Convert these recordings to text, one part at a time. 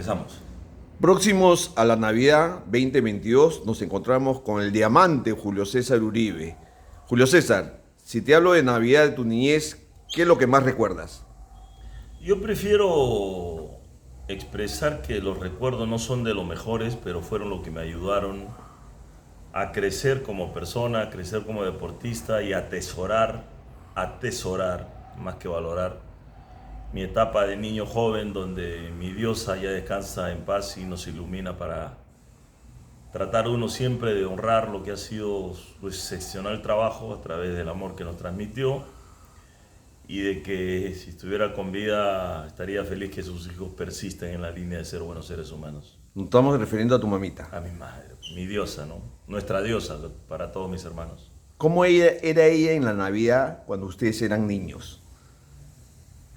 Empezamos. Próximos a la Navidad 2022 nos encontramos con el diamante Julio César Uribe. Julio César, si te hablo de Navidad de tu niñez, ¿qué es lo que más recuerdas? Yo prefiero expresar que los recuerdos no son de los mejores, pero fueron lo que me ayudaron a crecer como persona, a crecer como deportista y atesorar más que valorar mi etapa de niño joven donde mi diosa ya descansa en paz y nos ilumina para tratar uno siempre de honrar lo que ha sido su excepcional trabajo a través del amor que nos transmitió y de que si estuviera con vida estaría feliz que sus hijos persisten en la línea de ser buenos seres humanos. Nos estamos refiriendo a tu mamita. A mi madre, mi diosa, ¿no? Nuestra diosa para todos mis hermanos. ¿Cómo era ella en la Navidad cuando ustedes eran niños?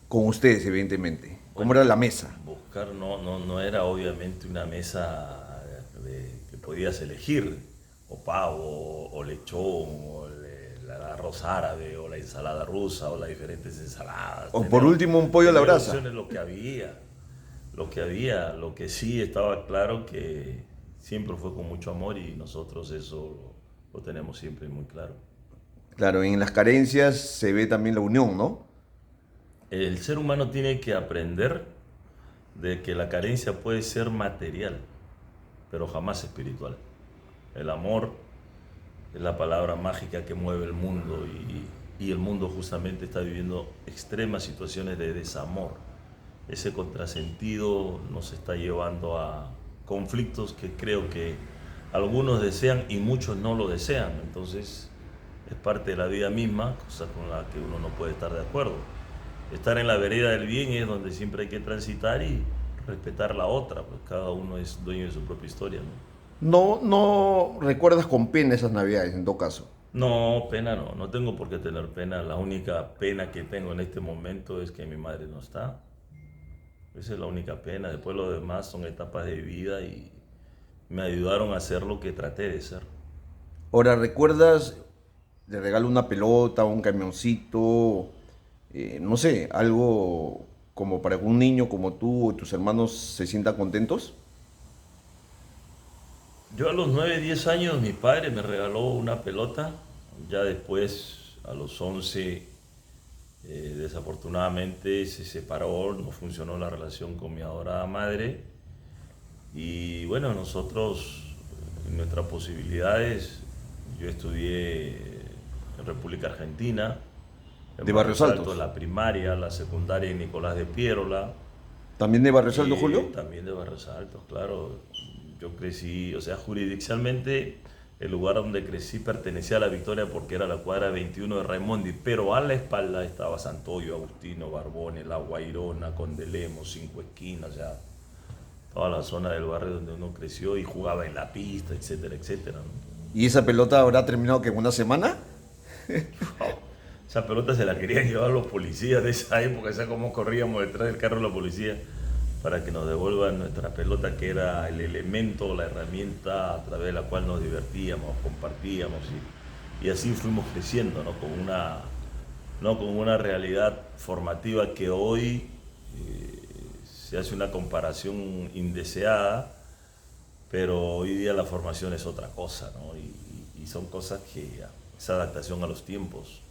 Con ustedes, evidentemente. ¿Cómo Bueno, era la mesa? buscar no era obviamente una mesa que podías elegir, o pavo, o lechón, o el arroz árabe, o la ensalada rusa, o las diferentes ensaladas. O por último, un pollo a la Tenía brasa. opciones lo que sí estaba claro que siempre fue con mucho amor y nosotros eso lo tenemos siempre muy claro. Claro, en las carencias se ve también la unión, ¿no? El ser humano tiene que aprender de que la carencia puede ser material, pero jamás espiritual. El amor es la palabra mágica que mueve el mundo y el mundo justamente está viviendo extremas situaciones de desamor. Ese contrasentido nos está llevando a conflictos que creo que algunos desean y muchos no lo desean. Entonces es parte de la vida misma, cosa con la que uno no puede estar de acuerdo. Estar en la vereda del bien es donde siempre hay que transitar y respetar la otra, pues cada uno es dueño de su propia historia, ¿no? No recuerdas con pena esas Navidades, en todo caso. No, pena no tengo por qué tener pena. La única pena que tengo en este momento es que mi madre no está. Esa es la única pena. Después lo demás son etapas de vida y me ayudaron a ser lo que traté de ser. Ahora, ¿recuerdas, le regalo una pelota, un camioncito, no sé, algo como para que un niño como tú o tus hermanos se sientan contentos? Yo a los 9, 10 años mi padre me regaló una pelota. Ya después, a los 11, desafortunadamente se separó, no funcionó la relación con mi adorada madre. Y bueno, nosotros, en nuestras posibilidades, yo estudié en República Argentina, en De Barrios Barrios Altos, Altos. la primaria, la secundaria en Nicolás de Piérola, ¿También de Barrios Altos, y Julio? también de Barrios Altos, claro. Yo crecí, o sea, jurisdiccionalmente, el lugar donde crecí pertenecía a La Victoria porque era la cuadra 21 de Raimondi, pero a la espalda estaba Santoyo, Agustino, Barbones, La Guairona, Condelemos, Cinco Esquinas, o sea, toda la zona del barrio donde uno creció y jugaba en la pista, etcétera, etcétera, ¿no? ¿Y esa pelota habrá terminado que en una semana? Wow. Esa pelota se la querían llevar los policías de esa época, o sea, cómo corríamos detrás del carro de la policía para que nos devuelvan nuestra pelota, que era el elemento, la herramienta a través de la cual nos divertíamos, compartíamos y así fuimos creciendo, ¿no? Con una realidad formativa que hoy se hace una comparación indeseada, pero hoy día la formación es otra cosa, ¿no? Y son cosas que es adaptación a los tiempos.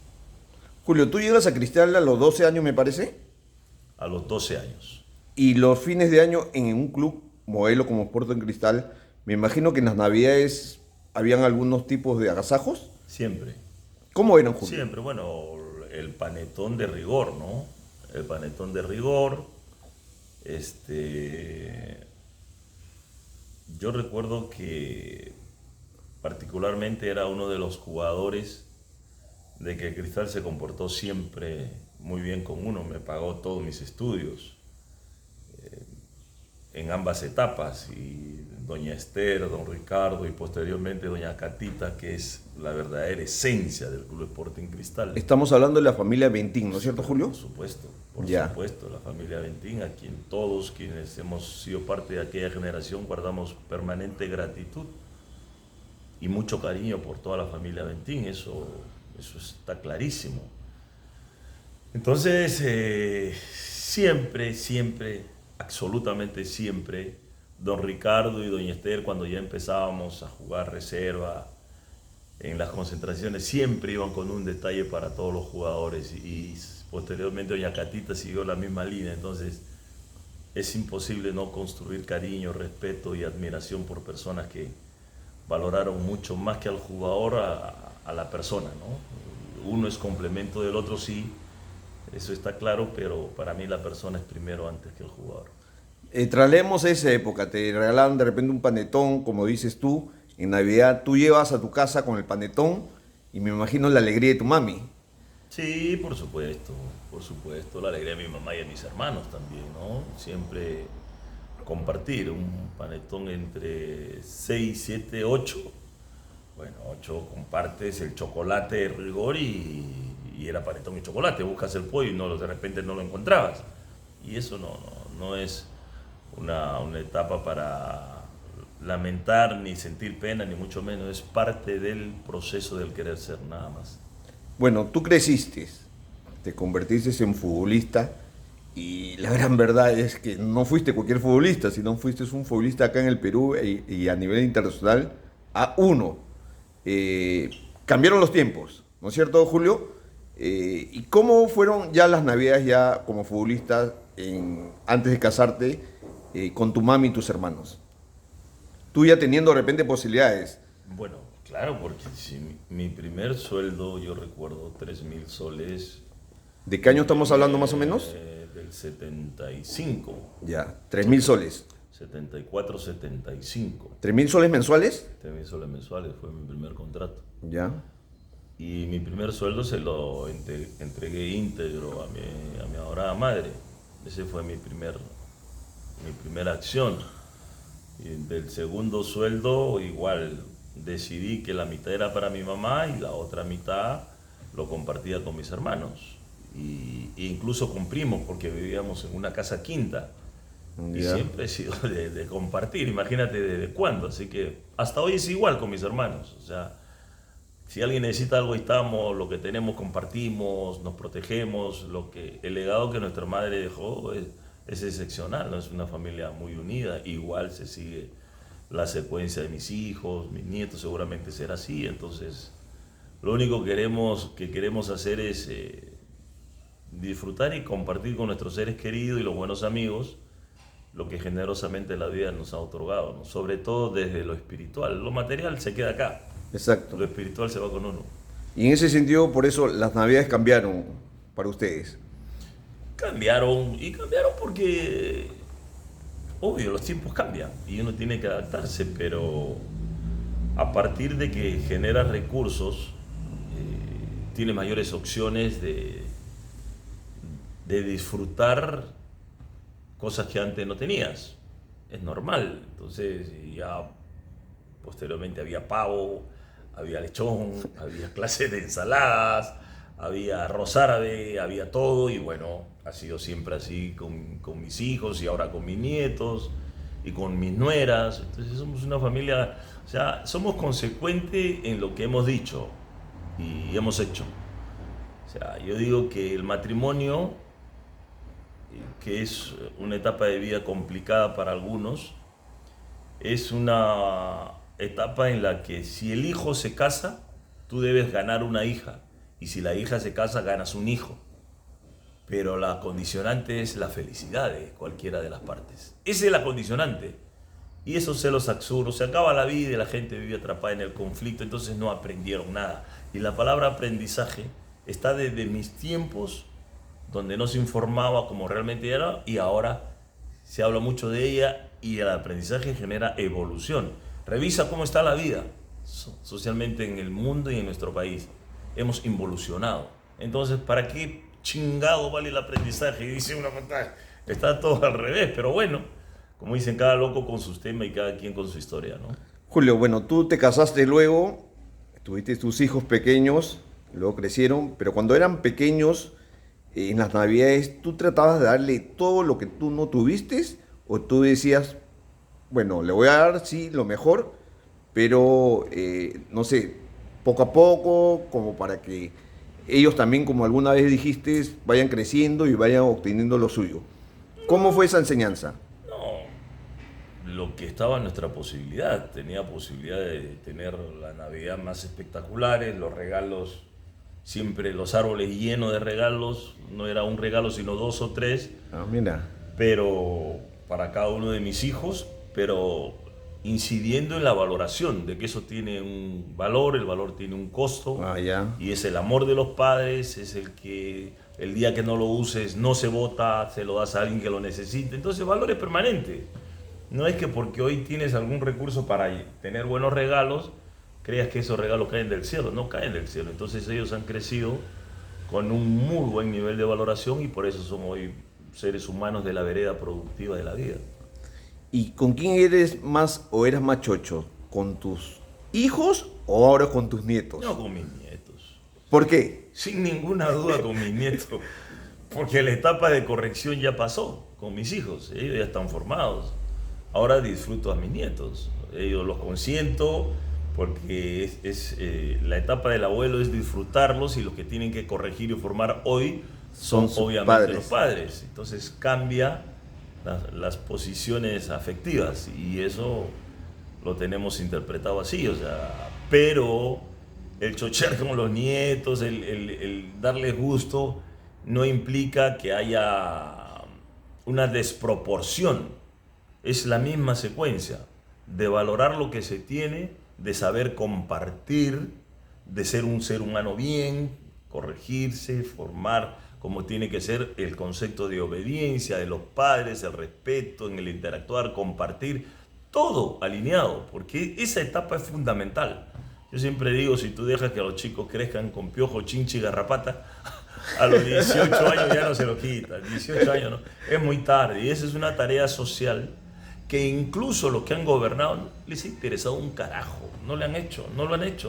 Julio, tú llegas a Cristal a los 12 años, me parece, A los 12 años. y los fines de año en un club modelo como Sporting Cristal, me imagino que en las Navidades habían algunos tipos de agasajos. Siempre. ¿Cómo eran, Julio? Siempre, bueno, el panetón de rigor, ¿no? El panetón de rigor. Este, yo recuerdo que particularmente era uno de los jugadores de que Cristal se comportó siempre muy bien con uno, me pagó todos mis estudios en ambas etapas, y doña Esther, don Ricardo y posteriormente doña Catita, que es la verdadera esencia del Club Sporting Cristal. Estamos hablando de la familia Bentín, ¿no es cierto, Julio? Por Ya. supuesto, la familia Bentín, a quien todos quienes hemos sido parte de aquella generación guardamos permanente gratitud y mucho cariño por toda la familia Bentín, eso está clarísimo. Entonces, siempre absolutamente siempre, don Ricardo y doña Esther, cuando ya empezábamos a jugar reserva, en las concentraciones siempre iban con un detalle para todos los jugadores y posteriormente doña Catita siguió la misma línea, entonces es imposible no construir cariño, respeto y admiración por personas que valoraron mucho más que al jugador a la persona, ¿no? Uno es complemento del otro, sí, eso está claro, pero para mí la persona es primero antes que el jugador. Traslademos a esa época, te regalaban de repente un panetón, como dices tú, en Navidad tú llevas a tu casa con el panetón y me imagino la alegría de tu mami. Sí, por supuesto, la alegría de mi mamá y de mis hermanos también, ¿no? Siempre compartir un panetón entre 6 7 ocho. Bueno, 8 compartes el chocolate de rigor y era panetón y chocolate. Buscas el pollo y no, de repente no lo encontrabas. Y eso no es una etapa para lamentar ni sentir pena, ni mucho menos. Es parte del proceso del querer ser, nada más. Bueno, tú creciste, te convertiste en futbolista y la gran verdad es que no fuiste cualquier futbolista, sino fuiste un futbolista acá en el Perú y a nivel internacional a uno. Cambiaron los tiempos, ¿no es cierto, Julio? ¿Y cómo fueron ya las navidades ya como futbolista antes de casarte con tu mami y tus hermanos? Tú ya teniendo de repente posibilidades. Bueno, claro, porque si mi primer sueldo, yo recuerdo 3.000 soles ¿De qué año estamos hablando más o menos? del 75, Ya, 3.000 soles. 74, 75. ¿3.000 soles mensuales? 3.000 soles mensuales fue mi primer contrato. Ya. Y mi primer sueldo se lo entregué íntegro a mi adorada madre. Ese fue mi primera acción. Y del segundo sueldo igual decidí que la mitad era para mi mamá y la otra mitad lo compartía con mis hermanos. E incluso con primos porque vivíamos en una casa quinta. Y Ya. siempre he sido de compartir, imagínate desde cuándo. Así que hasta hoy es igual con mis hermanos. O sea, si alguien necesita algo, ahí estamos, lo que tenemos compartimos, nos protegemos. El legado que nuestra madre dejó es excepcional, ¿no? Es una familia muy unida. Igual se sigue la secuencia de mis hijos, mis nietos, seguramente será así. Entonces, lo único que queremos hacer es disfrutar y compartir con nuestros seres queridos y los buenos amigos lo que generosamente la vida nos ha otorgado, ¿no? Sobre todo desde lo espiritual. Lo material se queda acá, Exacto. lo espiritual se va con uno. Y en ese sentido, por eso las navidades cambiaron para ustedes. Cambiaron porque, obvio, los tiempos cambian y uno tiene que adaptarse, pero a partir de que genera recursos, tiene mayores opciones de disfrutar cosas que antes no tenías. Es normal. Entonces ya posteriormente había pavo, había lechón, había clases de ensaladas, había arroz árabe, había todo y bueno, ha sido siempre así con mis hijos y ahora con mis nietos y con mis nueras. Entonces somos una familia, o sea, somos consecuentes en lo que hemos dicho y hemos hecho. O sea, yo digo que el matrimonio, que es una etapa de vida complicada para algunos, es una etapa en la que si el hijo se casa, tú debes ganar una hija, y si la hija se casa, ganas un hijo. Pero la condicionante es la felicidad de cualquiera de las partes. Esa es la condicionante. Y esos celos absurdos, se acaba la vida y la gente vive atrapada en el conflicto, entonces no aprendieron nada. Y la palabra aprendizaje está desde mis tiempos, donde no se informaba como realmente era, y ahora se habla mucho de ella y el aprendizaje genera evolución. Revisa cómo está la vida socialmente en el mundo y en nuestro país. Hemos involucionado. Entonces, ¿para qué chingado vale el aprendizaje? Y dice una pantalla, está todo al revés, pero bueno, como dicen, cada loco con sus temas y cada quien con su historia, ¿no? Julio, bueno, tú te casaste luego, tuviste tus hijos pequeños, luego crecieron, pero cuando eran pequeños, en las navidades, ¿tú tratabas de darle todo lo que tú no tuviste? ¿O tú decías, bueno, le voy a dar, sí, lo mejor, pero, no sé, poco a poco, como para que ellos también, como alguna vez dijiste, vayan creciendo y vayan obteniendo lo suyo? ¿Cómo fue esa enseñanza? No, lo que estaba en nuestra posibilidad. Tenía posibilidad de tener la Navidad más espectaculares, los regalos, siempre los árboles llenos de regalos. No era un regalo, sino 2 o 3, Ah, mira. pero para cada uno de mis hijos, pero incidiendo en la valoración de que eso tiene un valor, el valor tiene un costo, Ah, ya. y es el amor de los padres, es el que el día que no lo uses no se bota, se lo das a alguien que lo necesite. Entonces el valor es permanente. No es que porque hoy tienes algún recurso para tener buenos regalos, creas que esos regalos caen del cielo. No caen del cielo. Entonces ellos han crecido con un muy buen nivel de valoración y por eso son hoy seres humanos de la vereda productiva de la vida. ¿Y con quién eres más o eras más chocho? ¿Con tus hijos o ahora con tus nietos? No con mis nietos. ¿Por qué? Sin ninguna duda con mis nietos. Porque la etapa de corrección ya pasó con mis hijos. Ellos ya están formados. Ahora disfruto a mis nietos. Ellos los consiento porque la etapa del abuelo es disfrutarlos y los que tienen que corregir y formar hoy son Sus obviamente padres. los padres. Entonces cambia las posiciones afectivas y eso lo tenemos interpretado así, o sea, pero el chochear con los nietos, el darles gusto, no implica que haya una desproporción. Es la misma secuencia de valorar lo que se tiene, de saber compartir, de ser un ser humano bien, corregirse, formar como tiene que ser el concepto de obediencia de los padres, el respeto en el interactuar, compartir, todo alineado, porque esa etapa es fundamental. Yo siempre digo, si tú dejas que los chicos crezcan con piojo, chinche y garrapata, a los 18 años ya no se lo quitan, 18 años no, es muy tarde y esa es una tarea social que incluso los que han gobernado les ha interesado un carajo, no lo han hecho,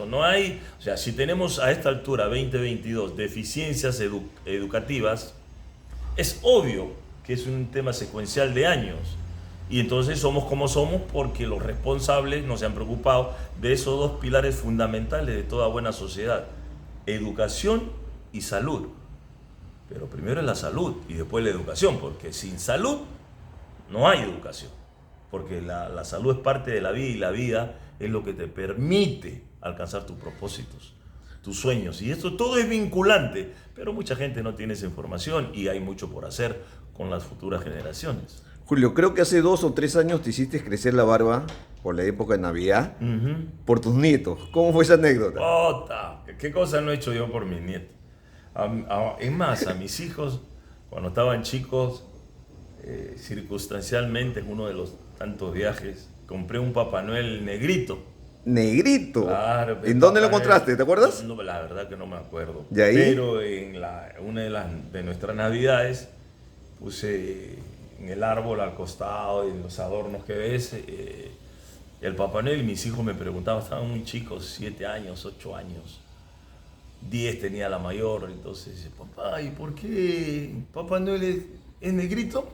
no hay, o sea, si tenemos a esta altura, 2022, deficiencias educativas, es obvio que es un tema secuencial de años y entonces somos como somos porque los responsables no se han preocupado de esos dos pilares fundamentales de toda buena sociedad, educación y salud. Pero primero es la salud y después la educación, porque sin salud no hay educación. Porque la salud es parte de la vida y la vida es lo que te permite alcanzar tus propósitos, tus sueños. Y esto todo es vinculante, pero mucha gente no tiene esa información y hay mucho por hacer con las futuras generaciones. Julio, creo que hace 2 o 3 años te hiciste crecer la barba por la época de Navidad por tus nietos. ¿Cómo fue esa anécdota? ¡Ota! ¿Qué cosa no he hecho yo por mis nietos? Es más, a mis hijos, cuando estaban chicos, circunstancialmente en uno de los tantos viajes, compré un Papá Noel negrito. Negrito. Claro, ¿En dónde lo encontraste? ¿Te acuerdas? No, la verdad que no me acuerdo. ¿Y ahí? Pero en una de nuestras navidades puse en el árbol al costado y en los adornos que ves el Papá Noel y mis hijos me preguntaban, estaban muy chicos, 7 años, 8 años. 10 tenía la mayor, entonces dice, papá, ¿y por qué Papá Noel es negrito?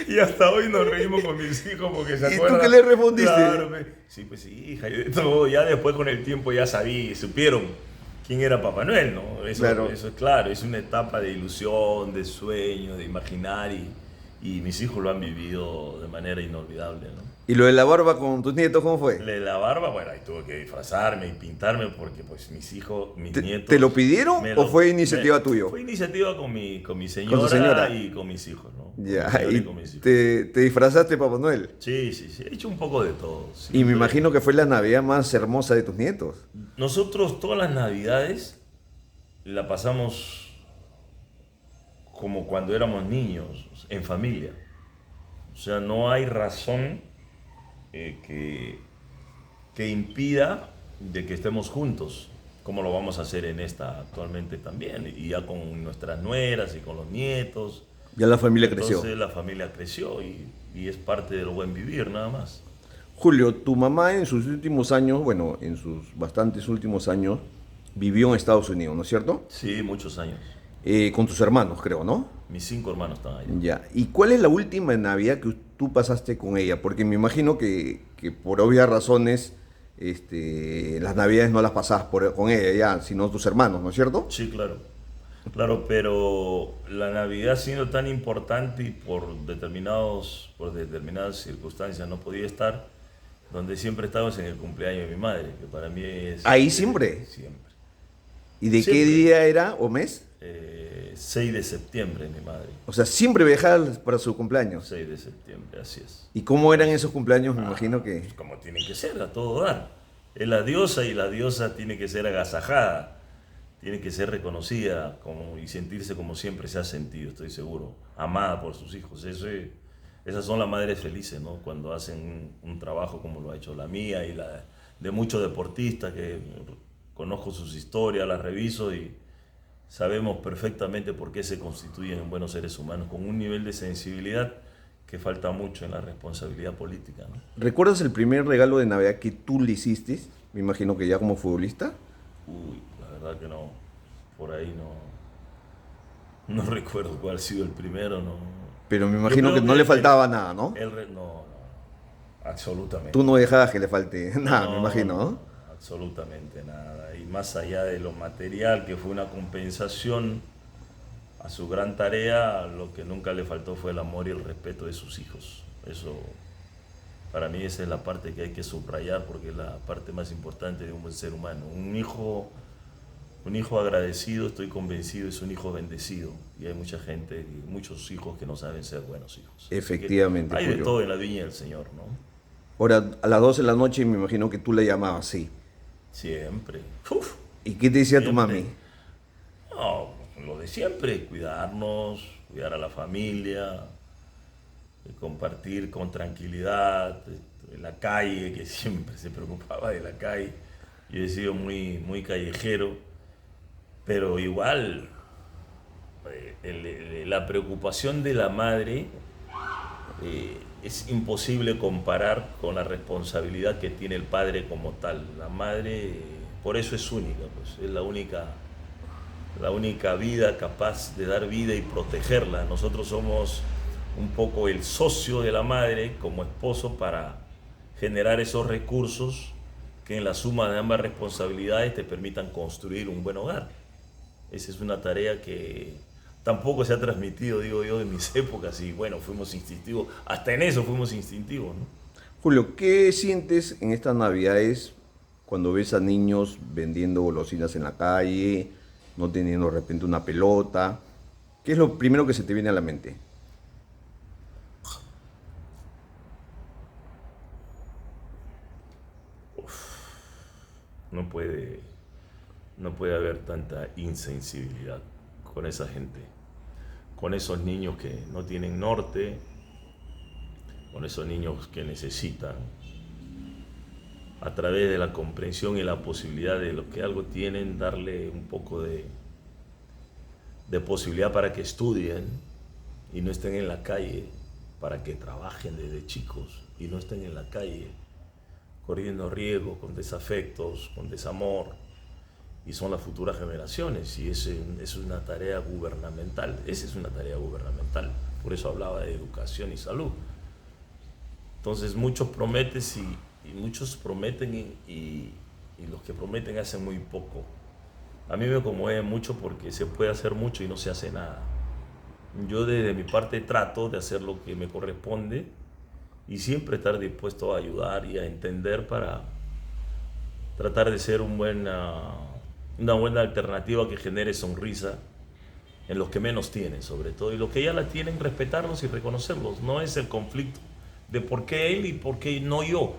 Y hasta hoy nos reímos con mis hijos porque se acuerdan. ¿Y tú qué le respondiste? Claro, sí, pues sí, hija, y de todo, ya después con el tiempo ya supieron quién era Papá Noel, ¿no? Claro. Eso es claro, es una etapa de ilusión, de sueño, de imaginar y mis hijos lo han vivido de manera inolvidable, ¿no? ¿Y lo de la barba con tus nietos, cómo fue? La barba, bueno, ahí tuve que disfrazarme y pintarme porque pues mis nietos... ¿Te lo pidieron o fue iniciativa tuya? Fue iniciativa con mi señora, señora y con mis hijos, ¿no? Ya, Con mi señora y con mis hijos. te disfrazaste Papá Noel. Sí, he hecho un poco de todo. Y Siempre. me imagino que fue la Navidad más hermosa de tus nietos. Nosotros todas las Navidades la pasamos como cuando éramos niños, en familia. O sea, no hay razón que impida de que estemos juntos, como lo vamos a hacer en esta actualmente también, y ya con nuestras nueras y con los nietos. Ya la familia creció. Entonces la familia creció y es parte del buen vivir, nada más. Julio, tu mamá en sus últimos años, bueno, en sus bastantes últimos años, vivió en Estados Unidos, ¿no es cierto? Sí, muchos años. Con tus hermanos, creo, ¿no? Mis 5 hermanos están allá. Ya. ¿Y cuál es la última Navidad que tú pasaste con ella? Porque me imagino que por obvias razones, las Navidades no las pasabas con ella ya, sino tus hermanos, ¿no es cierto? Sí, claro. Claro, pero la Navidad siendo tan importante y por determinadas circunstancias no podía estar, donde siempre estamos en el cumpleaños de mi madre, que para mí es Ahí siempre. siempre. ¿Y de qué Siempre. día era o mes? 6 de septiembre, mi madre. O sea, siempre viajaba para su cumpleaños. 6 de septiembre, así es. ¿Y cómo eran esos cumpleaños? Me imagino que... Pues como tiene que ser, a todo dar. Es la diosa y la diosa tiene que ser agasajada, tiene que ser reconocida como, y sentirse como siempre se ha sentido, estoy seguro, amada por sus hijos. Esas son las madres felices, ¿no? Cuando hacen un trabajo como lo ha hecho la mía y la de muchos deportistas que conozco sus historias, las reviso y sabemos perfectamente por qué se constituyen en buenos seres humanos, con un nivel de sensibilidad que falta mucho en la responsabilidad política, ¿no? ¿Recuerdas el primer regalo de Navidad que tú le hiciste? Me imagino que ya como futbolista. Uy, la verdad que no, por ahí no recuerdo cuál ha sido el primero, no. Pero me Yo imagino que creo no que le faltaba nada, ¿no? no, absolutamente. Tú no dejabas que le falte nada, me No, imagino, no, ¿no? absolutamente nada. Y más allá de lo material, que fue una compensación a su gran tarea, lo que nunca le faltó fue el amor y el respeto de sus hijos. Eso, para mí, esa es la parte que hay que subrayar porque es la parte más importante de un buen ser humano. Un hijo agradecido, estoy convencido, es un hijo bendecido. Y hay mucha gente, muchos hijos que no saben ser buenos hijos. Así que Efectivamente, hay de Julio. todo en la viña del Señor, ¿no? Ahora, a las 12 de la noche me imagino que tú le llamabas, sí. Siempre. Uf, ¿Y qué te decía tu siempre. mami? No, lo de siempre, cuidarnos, cuidar a la familia, compartir con tranquilidad, en la calle, que siempre se preocupaba de la calle. Yo he sido muy callejero, pero igual la preocupación de la madre es imposible comparar con la responsabilidad que tiene el padre como tal. La madre, por eso es única, pues es la única vida capaz de dar vida y protegerla. Nosotros somos un poco el socio de la madre como esposo para generar esos recursos que en la suma de ambas responsabilidades te permitan construir un buen hogar. Esa es una tarea que tampoco se ha transmitido, digo yo, en mis épocas y bueno, fuimos instintivos, hasta en eso fuimos instintivos, ¿no? Julio, ¿qué sientes en estas Navidades cuando ves a niños vendiendo golosinas en la calle, no teniendo de repente una pelota? ¿Qué es lo primero que se te viene a la mente? No puede, no puede haber tanta insensibilidad con esa gente, con esos niños que no tienen norte, con esos niños que necesitan, a través de la comprensión y la posibilidad de lo que algo tienen, darle un poco de posibilidad para que estudien y no estén en la calle, para que trabajen desde chicos y no estén en la calle corriendo riesgo, con desafectos, con desamor, y son las futuras generaciones, y es una tarea gubernamental, esa es una tarea gubernamental, por eso hablaba de educación y salud. Entonces muchos prometen y muchos prometen y los que prometen hacen muy poco. A mí me conmueve mucho porque se puede hacer mucho y no se hace nada. Yo desde mi parte trato de hacer lo que me corresponde y siempre estar dispuesto a ayudar y a entender para tratar de ser una buena alternativa que genere sonrisa en los que menos tienen, sobre todo, y los que ya la tienen, respetarlos y reconocerlos. No es el conflicto de por qué él y por qué no yo.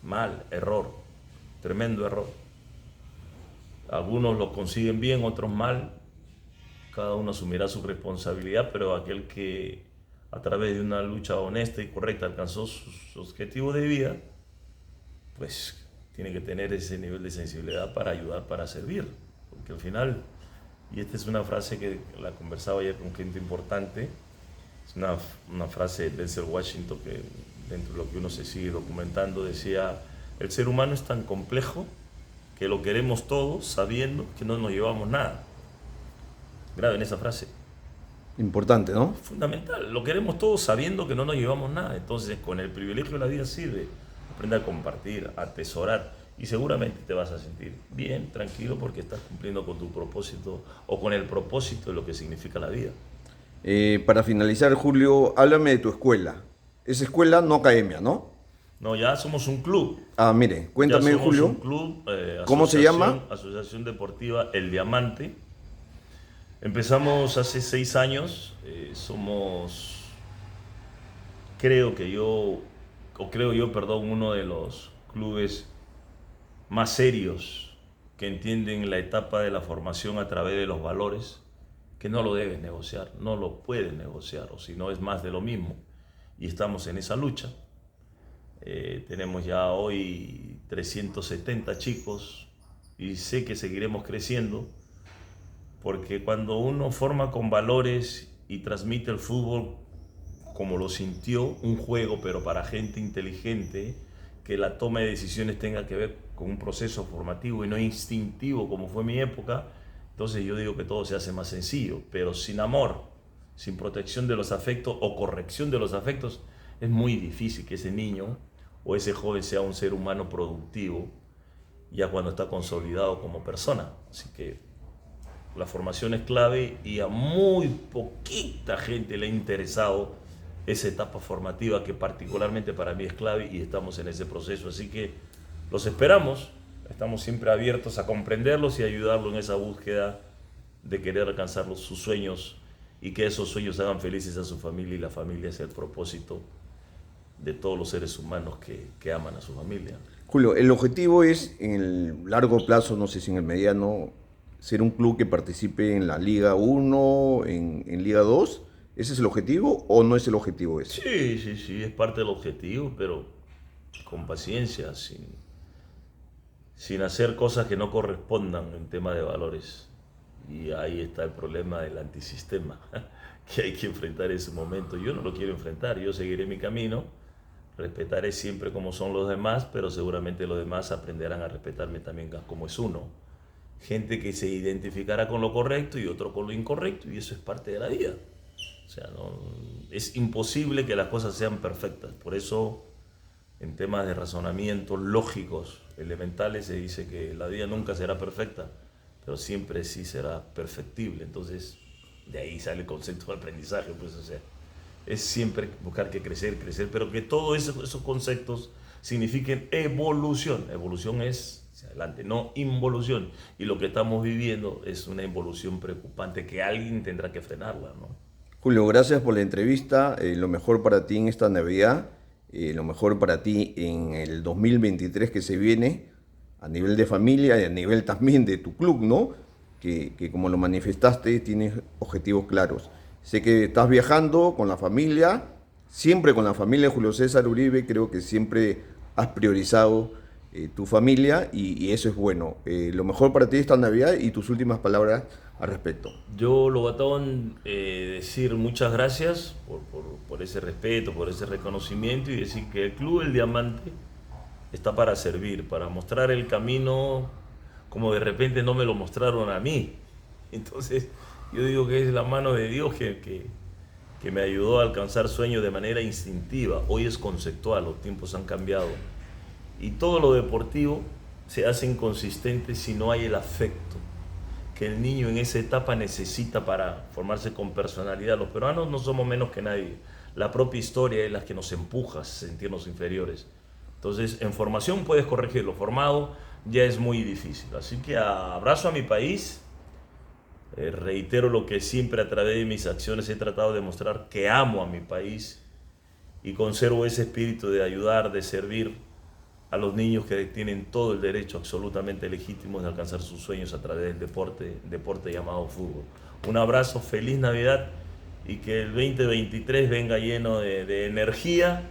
Mal, error, tremendo error. Algunos lo consiguen bien, otros mal. Cada uno asumirá su responsabilidad, pero aquel que a través de una lucha honesta y correcta alcanzó su objetivo de vida, pues tiene que tener ese nivel de sensibilidad para ayudar, para servir. Porque al final, y esta es una frase que la conversaba ayer con gente importante, es una frase de Denzel Washington que dentro de lo que uno se sigue documentando decía, el ser humano es tan complejo que lo queremos todo sabiendo que no nos llevamos nada. Graben esa frase. Importante, ¿no? Fundamental, lo queremos todo sabiendo que no nos llevamos nada. Entonces, con el privilegio de la vida sirve aprender a compartir, a atesorar y seguramente te vas a sentir bien, tranquilo, porque estás cumpliendo con tu propósito o con el propósito de lo que significa la vida. Para finalizar, Julio, háblame de tu escuela. Es escuela, no academia, ¿no? No, ya somos un club. Ah, mire, Ya cuéntame, somos un Julio, club, ¿cómo se llama? asociación deportiva El Diamante. Empezamos hace 6 años. Somos, creo yo, perdón, uno de los clubes más serios que entienden la etapa de la formación a través de los valores, que no lo debes negociar, no lo puedes negociar, o si no es más de lo mismo. Y estamos en esa lucha. Tenemos ya hoy 370 chicos y sé que seguiremos creciendo, porque cuando uno forma con valores y transmite el fútbol como lo sintió, un juego pero para gente inteligente, que la toma de decisiones tenga que ver con un proceso formativo y no instintivo como fue mi época, entonces yo digo que todo se hace más sencillo, pero sin amor, sin protección de los afectos o corrección de los afectos, es muy difícil que ese niño o ese joven sea un ser humano productivo ya cuando está consolidado como persona. Así que la formación es clave y a muy poquita gente le ha interesado esa etapa formativa que particularmente para mí es clave y estamos en ese proceso. Así que los esperamos, estamos siempre abiertos a comprenderlos y ayudarlos en esa búsqueda de querer alcanzar sus sueños y que esos sueños hagan felices a su familia y la familia sea el propósito de todos los seres humanos que aman a su familia. Julio, el objetivo es en el largo plazo, no sé si en el mediano, ser un club que participe en la Liga 1, en Liga 2. ¿Ese es el objetivo o no es el objetivo ese? Sí, sí, sí, es parte del objetivo, pero con paciencia, sin hacer cosas que no correspondan en tema de valores. Y ahí está el problema del antisistema, que hay que enfrentar ese momento. Yo no lo quiero enfrentar, yo seguiré mi camino, respetaré siempre como son los demás, pero seguramente los demás aprenderán a respetarme también como es uno. Gente que se identificará con lo correcto y otro con lo incorrecto, y eso es parte de la vida. O sea, es imposible que las cosas sean perfectas. Por eso, en temas de razonamientos lógicos, elementales, se dice que la vida nunca será perfecta, pero siempre sí será perfectible. Entonces, de ahí sale el concepto de aprendizaje. Pues, o sea, es siempre buscar que crecer, pero que todos esos conceptos signifiquen evolución. Evolución es hacia adelante, no involución. Y lo que estamos viviendo es una involución preocupante que alguien tendrá que frenarla, ¿no? Julio, gracias por la entrevista. Lo mejor para ti en esta Navidad, lo mejor para ti en el 2023 que se viene, a nivel de familia y a nivel también de tu club, ¿no? Que como lo manifestaste, tienes objetivos claros. Sé que estás viajando con la familia, siempre con la familia de Julio César Uribe, creo que siempre has priorizado tu familia y eso es bueno. Lo mejor para ti esta Navidad y tus últimas palabras al respecto. Yo, Lobatón, decir muchas gracias por ese respeto, por ese reconocimiento y decir que el Club El Diamante está para servir, para mostrar el camino como de repente no me lo mostraron a mí. Entonces, yo digo que es la mano de Dios que me ayudó a alcanzar sueños de manera instintiva. Hoy es conceptual, los tiempos han cambiado. Y todo lo deportivo se hace inconsistente si no hay el afecto que el niño en esa etapa necesita para formarse con personalidad. Los peruanos no somos menos que nadie. La propia historia es la que nos empuja a sentirnos inferiores. Entonces, en formación puedes corregirlo, formado ya es muy difícil. Así que abrazo a mi país. Reitero lo que siempre a través de mis acciones he tratado de mostrar, que amo a mi país y conservo ese espíritu de ayudar, de servir a los niños que tienen todo el derecho absolutamente legítimo de alcanzar sus sueños a través del deporte llamado fútbol. Un abrazo, feliz Navidad y que el 2023 venga lleno de energía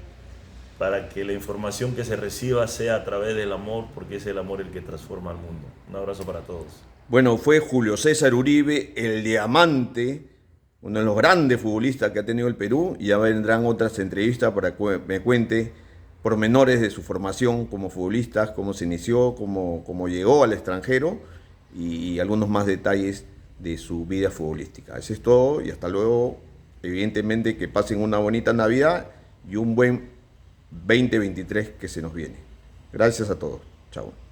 para que la información que se reciba sea a través del amor, porque es el amor el que transforma al mundo. Un abrazo para todos. Bueno, fue Julio César Uribe, el Diamante, uno de los grandes futbolistas que ha tenido el Perú, y ya vendrán otras entrevistas para que me cuente pormenores de su formación como futbolista, cómo se inició, cómo llegó al extranjero y algunos más detalles de su vida futbolística. Eso es todo y hasta luego. Evidentemente que pasen una bonita Navidad y un buen 2023 que se nos viene. Gracias a todos. Chao.